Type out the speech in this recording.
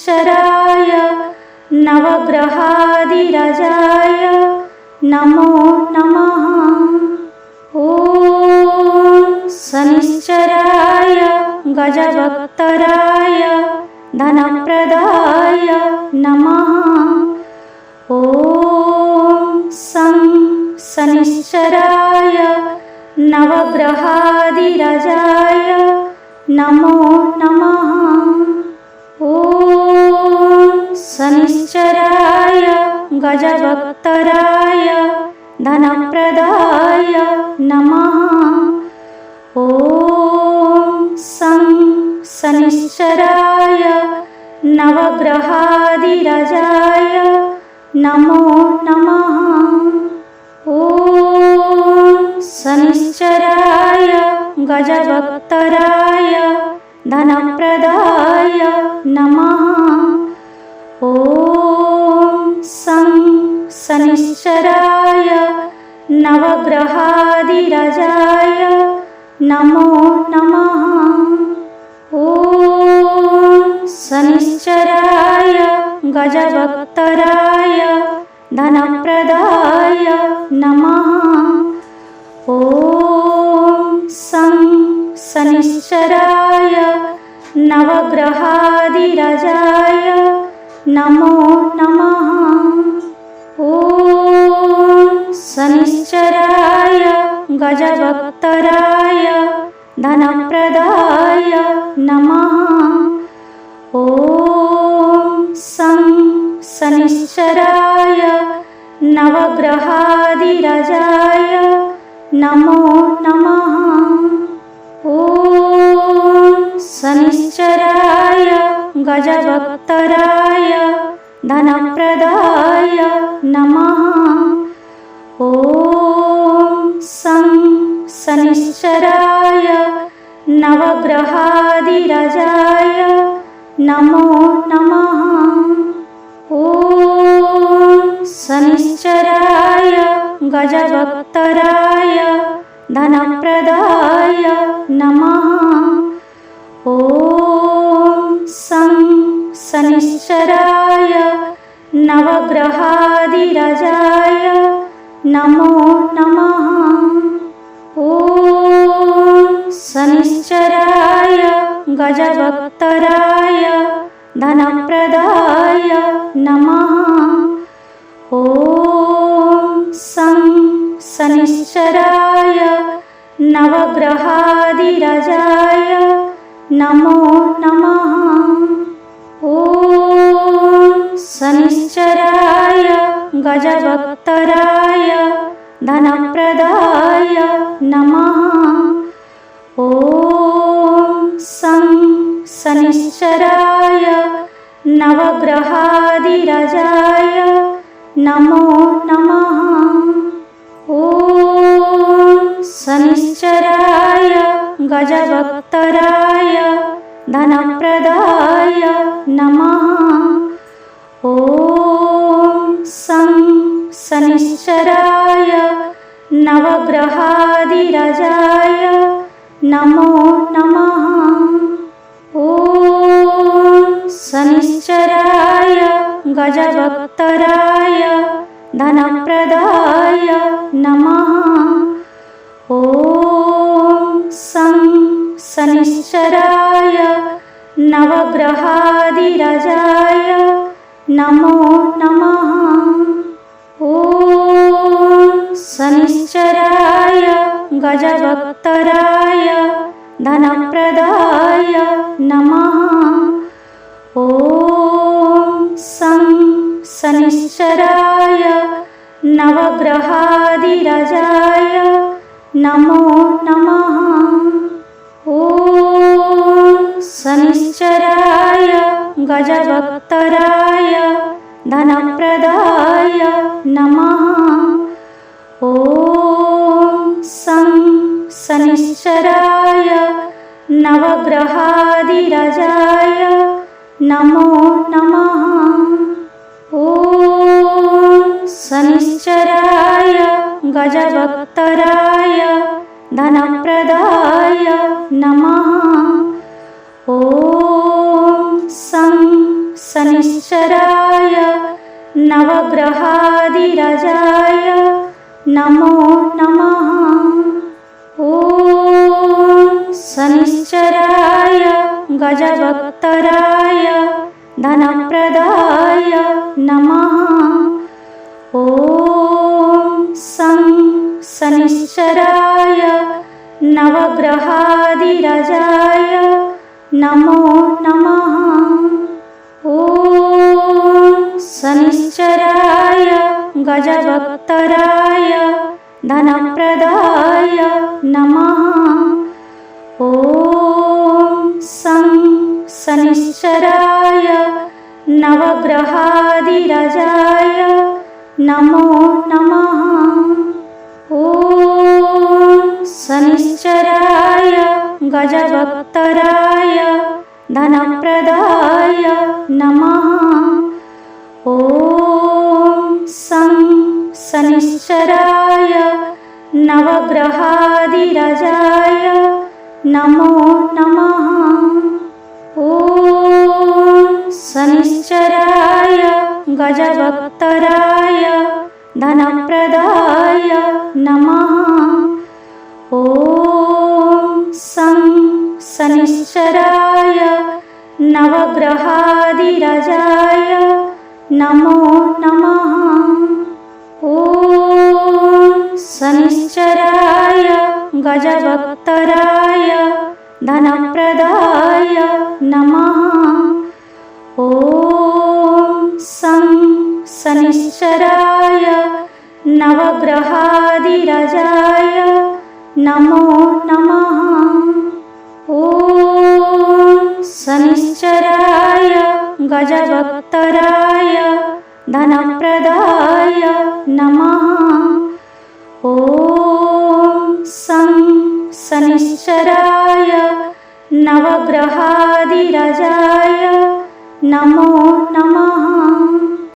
शनिश्चराय नवग्रहाधिराजाय नमो नमः। ॐ शनिश्चराय गजवक्तराय धनप्रदाय नमः। ॐ शनिश्चराय नवग्रहाधिराजाय नमो नमः। ॐ शनिश्चराय गजवक्तराय धनप्रदाय नमः। ॐ शनिश्चराय नवग्रहाधिराजाय नमो नमः। ॐ शनिश्चराय गजवक्तराय धनप्रदाय नमः। ॐ शनिश्चराय नवग्रहाधिराजाय नमो नमः। ॐ शनिश्चराय गजवक्तराय धनप्रदाय नमः। ॐ शनिश्चराय नवग्रहाधिराजाय नमो नमः। ॐ शनिश्चराय गजवक्तराय धनप्रदाय नमः। ॐ शनिश्चराय नवग्रहाधिराजाय नमो नमः। ॐ शनिश्चराय गजवक्तराय धनप्रदाय नमः। ॐ शनिश्चराय नवग्रहाधिराजाय नमो नमः। ॐ शनिश्चराय गजवक्तराय धनप्रदाय नमः। ॐ शनिश्चराय नवग्रहाधिराजाय नमो नमः। ॐ शनिश्चराय गजवक्तराय धनप्रदाय नमः। ॐ शनिश्चराय नवग्रहाधिराजाय नमो नमः। ॐ शनिश्चराय गजवक्तराय धनप्रदाय नमः। ॐ शनिश्चराय नवग्रहाधिराजाय नमो नमः। ॐ शनिश्चराय गजवक्तराय धनप्रदाय नमः। ॐ शनिश्चराय नवग्रहाधिराजाय नमो नमः। ॐ शनिश्चराय गजवक्तराय धनप्रदाय नमः। ॐ शनिश्चराय नवग्रहाधिराजाय नमो नमः। ॐ शनिश्चराय गजवक्तराय धनप्रदाय नमः। ॐ शनिश्चराय नवग्रहाधिराजाय नमो नमः। ॐ शनिश्चराय गजवक्तराय धनप्रदाय नमः। ॐ शनिश्चराय नवग्रहाधिराजाय नमो नमः। ॐ शनिश्चराय गजवक्तराय धनप्रदाय नमः। ॐ गजवक्तराय धनप्रदाय नमः। ॐ सं शनिश्चराय नवग्रहादिराजाय नमो नमः। ॐ शनिश्चराय गजवक्तराय धनप्रदाय नमः। ॐ सं शनिश्चराय नवग्रहादिराजाय नमो नमः। ॐ शनिश्चराय गजवक्तराय धनप्रदाय नमः। ॐ सं शनिश्चराय नवग्रहादिराजाय नमो नमः। ॐ शनिश्चराय गजवक्तराय धनप्रदाय नमः। ॐ सं शनिश्चराय नवग्रहादिराजाय नमो नमः। ॐ शनिश्चराय गजवक्तराय धनप्रदाय नमः। ॐ सं शनिश्चराय नवग्रहादिराजाय नमो नमः। ॐ शनिश्चराय गजवक्तराय धनप्रदाय नमः। ॐ सं शनिश्चराय नवग्रहादिराजाय